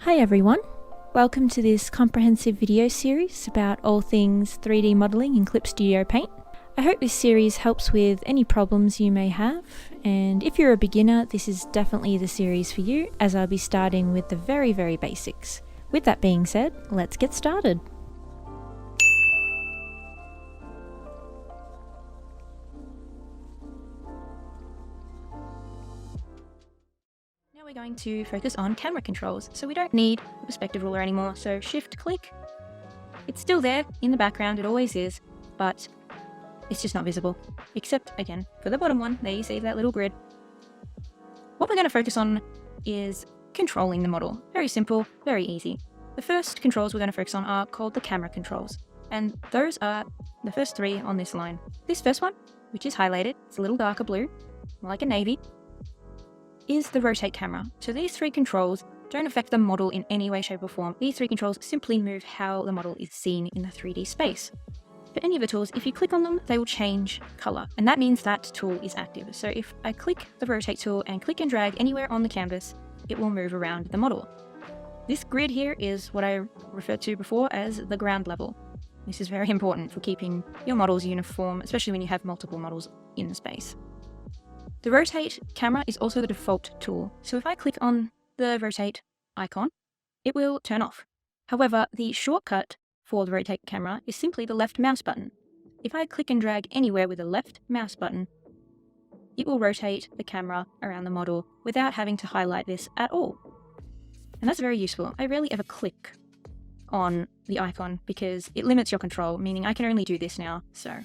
Hi everyone, welcome to this comprehensive video series about all things 3D modelling in Clip Studio Paint. I hope this series helps with any problems you may have, and if you're a beginner, this is definitely the series for you, as I'll be starting with the very basics. With that being said, let's get started. We're going to focus on camera controls, so we don't need a perspective ruler anymore. So shift click, it's still there in the background, it always is, but it's just not visible, except again for the bottom one. There you see that little grid. What we're going to focus on is controlling the model. Very simple, very easy. The first controls we're going to focus on are called the camera controls, and those are the first three on this line. This first one, which is highlighted, it's a little darker blue, more like a navy, is the rotate camera. So these three controls don't affect the model in any way, shape or form. These three controls simply move how the model is seen in the 3D space. For any of the tools, if you click on them, they will change color, and that means that tool is active. So if I click the rotate tool and click and drag anywhere on the canvas, it will move around the model. This grid here is what I referred to before as the ground level. This is very important for keeping your models uniform, especially when you have multiple models in the space. The rotate camera is also the default tool, so if I click on the rotate icon, it will turn off. However, the shortcut for the rotate camera is simply the left mouse button. If I click and drag anywhere with the left mouse button, it will rotate the camera around the model without having to highlight this at all. And that's very useful. I rarely ever click on the icon because it limits your control, meaning I can only do this now, so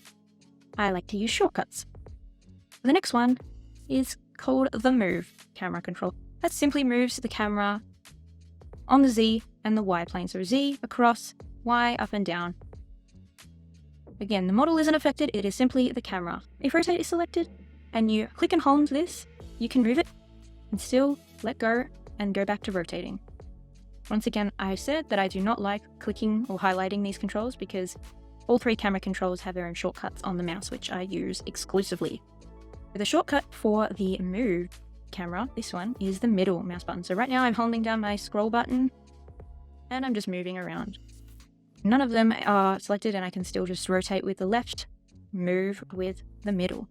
I like to use shortcuts. The next one is called the move camera control. That simply moves the camera on the Z and the Y plane. So Z across, Y up and down. Again, the model isn't affected, it is simply the camera. If rotate is selected and you click and hold this, you can move it and still let go and go back to rotating. Once again, I said that I do not like clicking or highlighting these controls because all three camera controls have their own shortcuts on the mouse, which I use exclusively. The shortcut for the move camera, this one, is the middle mouse button. So right now I'm holding down my scroll button and I'm just moving around. None of them are selected and I can still just rotate with the left, move with the middle.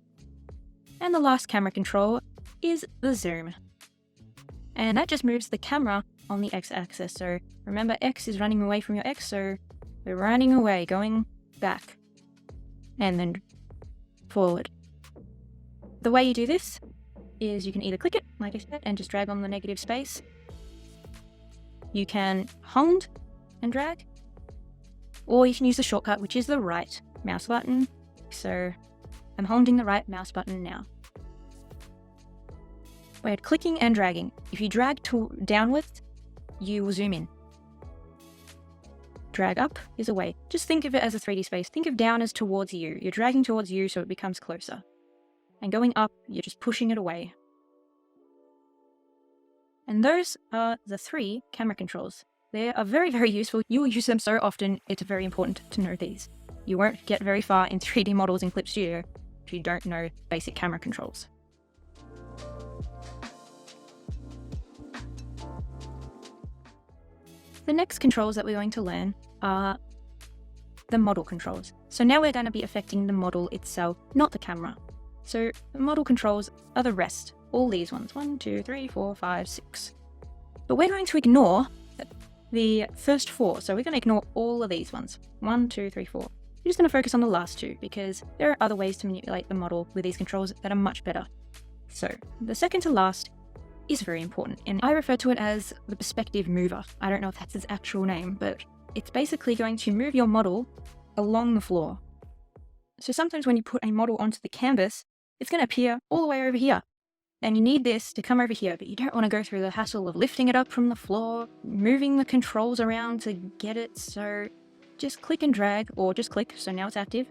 And the last camera control is the zoom. And that just moves the camera on the x-axis. So remember, x is running away from your x, so we're running away, going back, and then forward. The way you do this is you can either click it, like I said, and just drag on the negative space. You can hold and drag, or you can use the shortcut, which is the right mouse button. So I'm holding the right mouse button now. We're clicking and dragging. If you drag downwards, you will zoom in. Drag up is away. Just think of it as a 3D space. Think of down as towards you. You're dragging towards you so it becomes closer. And going up, you're just pushing it away. And those are the three camera controls. They are very useful. You will use them so often, it's very important to know these. You won't get very far in 3D models in Clip Studio if you don't know basic camera controls. The next controls that we're going to learn are the model controls. So now we're going to be affecting the model itself, not the camera. So the model controls are the rest, all these ones, 1, 2, 3, 4, 5, 6. But we're going to ignore the first four, so we're going to ignore all of these ones, 1, 2, 3, 4. We're just going to focus on the last two because there are other ways to manipulate the model with these controls that are much better. So the second to last is very important, and I refer to it as the perspective mover. I don't know if that's its actual name, but it's basically going to move your model along the floor. So sometimes when you put a model onto the canvas, it's going to appear all the way over here. And you need this to come over here, but you don't want to go through the hassle of lifting it up from the floor, moving the controls around to get it. So just click and drag, or just click, so now it's active,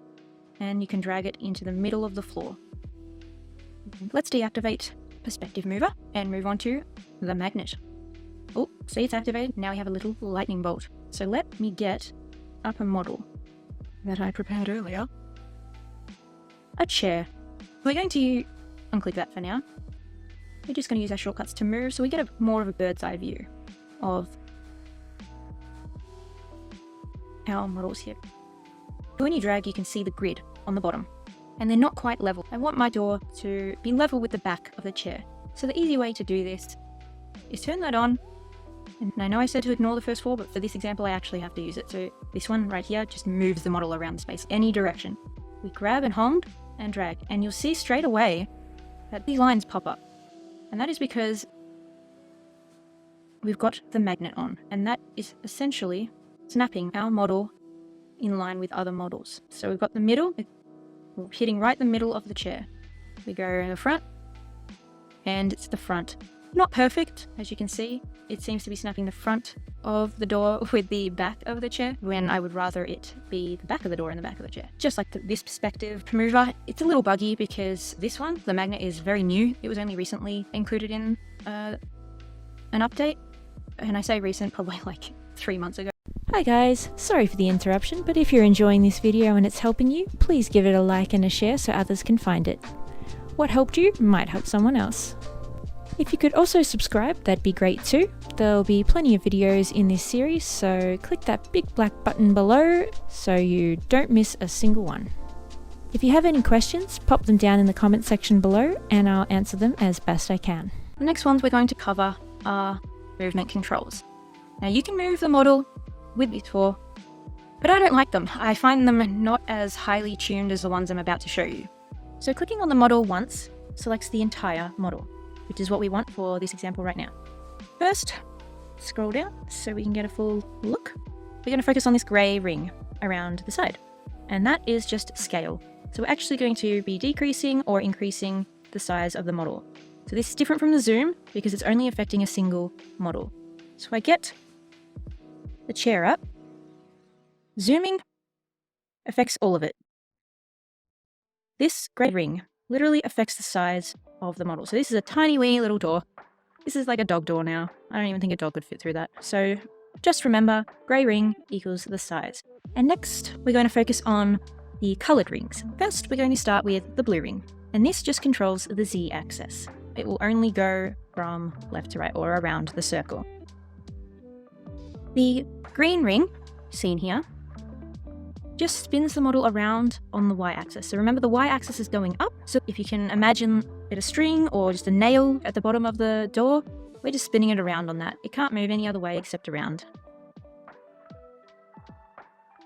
and you can drag it into the middle of the floor. Let's deactivate perspective mover and move on to the magnet. Oh, see, it's activated. Now we have a little lightning bolt. So let me get up a model that I prepared earlier. A chair. We're going to unclick that for now. We're just going to use our shortcuts to move, so we get more of a bird's eye view of our models here. When you drag, you can see the grid on the bottom, and they're not quite level. I want my door to be level with the back of the chair. So the easy way to do this is turn that on. And I know I said to ignore the first 4, but for this example, I actually have to use it. So this one right here just moves the model around the space, any direction. We grab and hold and drag, and you'll see straight away that these lines pop up. And that is because we've got the magnet on, and that is essentially snapping our model in line with other models. So we've got the middle, hitting right the middle of the chair. We go in the front, and it's the front. Not perfect, as you can see. It seems to be snapping the front of the door with the back of the chair, when I would rather it be the back of the door and the back of the chair. Just like this perspective mover, it's a little buggy because this one, the magnet, is very new. It was only recently included in an update. And I say recent, probably like 3 months ago. Hi guys, sorry for the interruption, but if you're enjoying this video and it's helping you, please give it a like and a share so others can find it. What helped you might help someone else. If you could also subscribe, that'd be great too. There'll be plenty of videos in this series, so click that big black button below so you don't miss a single one. If you have any questions, pop them down in the comment section below and I'll answer them as best I can. The next ones we're going to cover are movement controls. Now you can move the model with these 4, but I don't like them. I find them not as highly tuned as the ones I'm about to show you. So clicking on the model once selects the entire model, which is what we want for this example right now. First, scroll down so we can get a full look. We're going to focus on this grey ring around the side, and that is just scale. So we're actually going to be decreasing or increasing the size of the model. So this is different from the zoom because it's only affecting a single model. So I get the chair up. Zooming affects all of it. This grey ring literally affects the size of the model. So this is a tiny wee little door. This is like a dog door now. I don't even think a dog would fit through that. So just remember, grey ring equals the size. And next, we're going to focus on the coloured rings. First, we're going to start with the blue ring. And this just controls the Z-axis. It will only go from left to right or around the circle. The green ring, seen here, just spins the model around on the y-axis. So remember, the y-axis is going up. So if you can imagine it a string or just a nail at the bottom of the door, we're just spinning it around on that. It can't move any other way except around.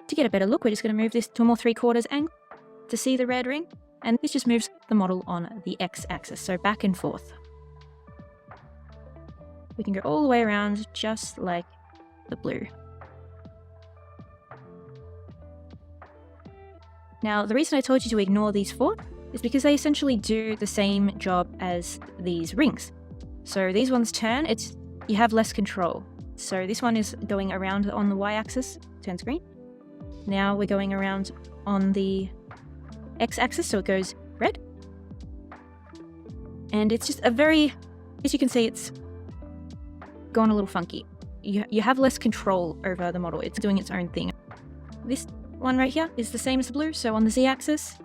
To get a better look, we're just going to move this to a more 3/4 angle to see the red ring. And this just moves the model on the x-axis, so back and forth. We can go all the way around just like the blue. Now, the reason I told you to ignore these 4 is because they essentially do the same job as these rings. So these ones turn, you have less control. So this one is going around on the y-axis, turns green. Now we're going around on the x-axis, so it goes red. And it's just a very, as you can see, it's gone a little funky. You have less control over the model. It's doing its own thing. This one right here is the same as the blue, so on the z-axis.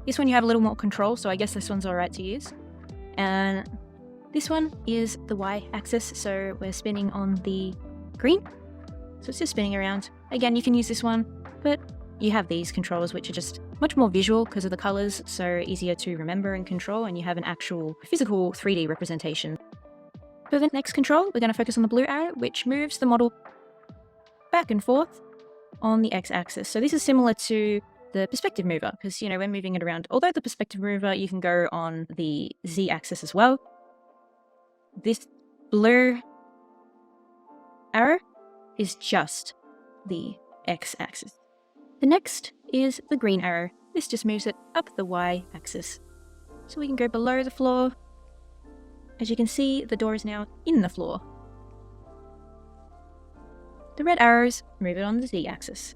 This one you have a little more control, so I guess this one's alright to use. And this one is the y-axis, so we're spinning on the green. So it's just spinning around. Again, you can use this one, but you have these controls, which are just much more visual because of the colors, so easier to remember and control, and you have an actual physical 3D representation. For the next control, we're going to focus on the blue arrow, which moves the model back and forth on the x-axis. So this is similar to the perspective mover, because, you know, we're moving it around. Although the perspective mover, you can go on the z-axis as well. This blue arrow is just the x-axis. The next is the green arrow. This just moves it up the y-axis. So we can go below the floor. As you can see, the door is now in the floor. The red arrows move it on the z-axis.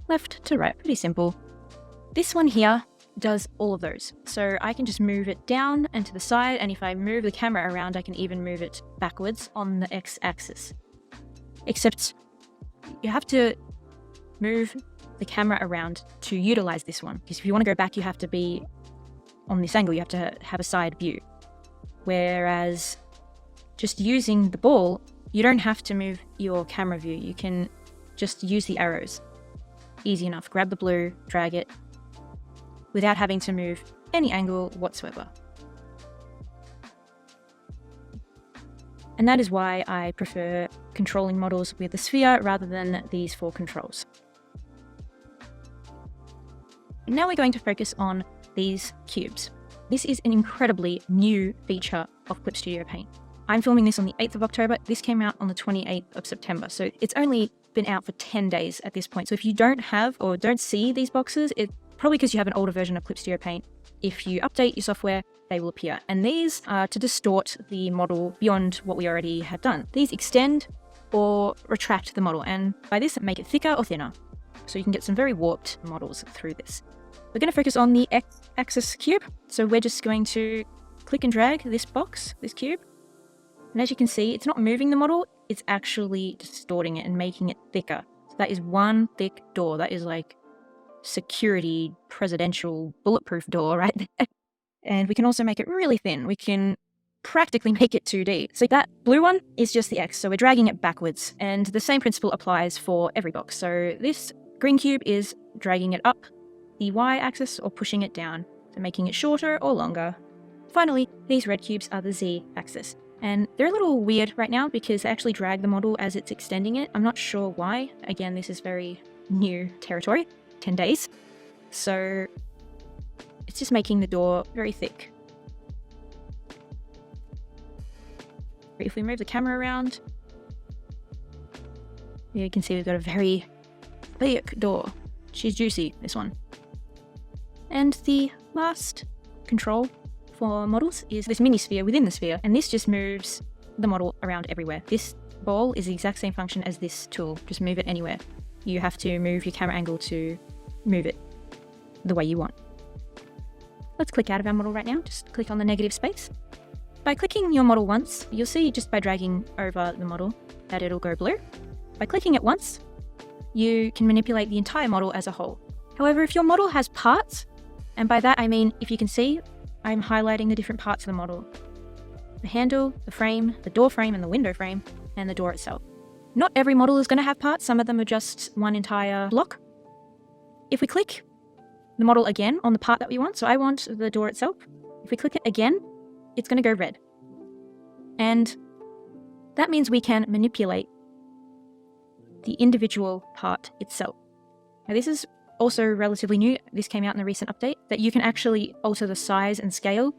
Left to right, pretty simple. This one here does all of those. So I can just move it down and to the side, and if I move the camera around, I can even move it backwards on the x-axis. Except you have to move the camera around to utilize this one, because if you want to go back, you have to be on this angle, you have to have a side view. Whereas just using the ball, You don't have to move your camera view. You can just use the arrows. Easy enough. Grab the blue, drag it, without having to move any angle whatsoever. And that is why I prefer controlling models with the sphere rather than these 4 controls. Now we're going to focus on these cubes. This is an incredibly new feature of Clip Studio Paint. I'm filming this on the 8th of October. This came out on the 28th of September. So it's only been out for 10 days at this point. So if you don't have or don't see these boxes, it's probably because you have an older version of Clip Studio Paint. If you update your software, they will appear. And these are to distort the model beyond what we already had done. These extend or retract the model, and by this, make it thicker or thinner. So you can get some very warped models through this. We're going to focus on the X-axis cube. So we're just going to click and drag this box, this cube. And as you can see, it's not moving the model, it's actually distorting it and making it thicker. So that is one thick door. That is like security, presidential, bulletproof door right there. And we can also make it really thin. We can practically make it 2D. So that blue one is just the X, so we're dragging it backwards. And the same principle applies for every box. So this green cube is dragging it up the Y-axis or pushing it down, so making it shorter or longer. Finally, these red cubes are the Z-axis. And they're a little weird right now because they actually drag the model as it's extending it. I'm not sure why. Again, this is very new territory, 10 days. So it's just making the door very thick. If we move the camera around, you can see we've got a very thick door. She's juicy, this one. And the last control for models is this mini sphere within the sphere, and this just moves the model around everywhere. This ball is the exact same function as this tool, just move it anywhere. You have to move your camera angle to move it the way you want. Let's click out of our model right now, just click on the negative space. By clicking your model once, you'll see just by dragging over the model that it'll go blue. By clicking it once, you can manipulate the entire model as a whole. However, if your model has parts, and by that I mean, if you can see, I'm highlighting the different parts of the model. The handle, the frame, the door frame and the window frame, and the door itself. Not every model is going to have parts, some of them are just one entire block. If we click the model again on the part that we want, so I want the door itself, if we click it again, it's going to go red. And that means we can manipulate the individual part itself. Now this is also relatively new, this came out in the recent update, that you can actually alter the size and scale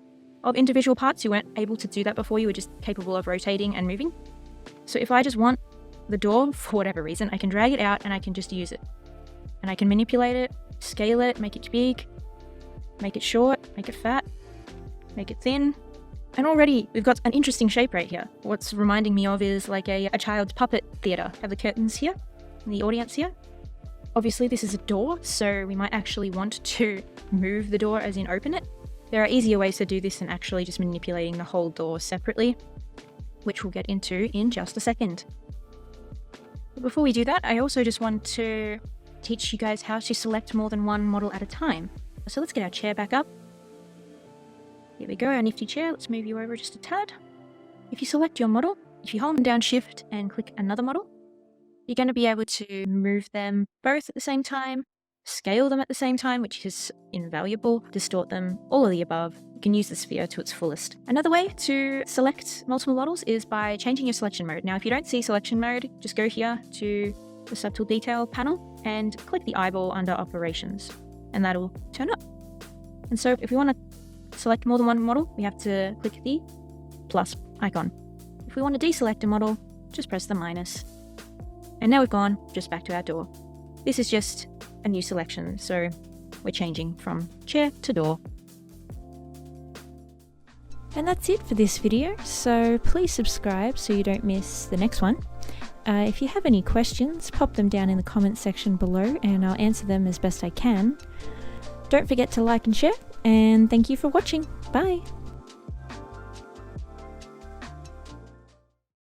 of individual parts. You weren't able to do that before, you were just capable of rotating and moving. So if I just want the door, for whatever reason, I can drag it out and I can just use it. And I can manipulate it, scale it, make it big, make it short, make it fat, make it thin. And already we've got an interesting shape right here. What's reminding me of is like a child's puppet theatre. Have the curtains here, and the audience here. Obviously this is a door, so we might actually want to move the door as in open it. There are easier ways to do this than actually just manipulating the whole door separately, which we'll get into in just a second. But before we do that, I also just want to teach you guys how to select more than one model at a time. So let's get our chair back up. Here we go, our nifty chair. Let's move you over just a tad. If you select your model, if you hold down Shift and click another model, you're going to be able to move them both at the same time, scale them at the same time, which is invaluable, distort them, all of the above. You can use the sphere to its fullest. Another way to select multiple models is by changing your selection mode. Now, if you don't see selection mode, just go here to the subtle detail panel and click the eyeball under operations, and that'll turn up. And so if we want to select more than one model, we have to click the plus icon. If we want to deselect a model, just press the minus. And now we've gone just back to our door. This is just a new selection, so we're changing from chair to door. And that's it for this video, so please subscribe so you don't miss the next one. If you have any questions, pop them down in the comments section below and I'll answer them as best I can. Don't forget to like and share, and thank you for watching. Bye!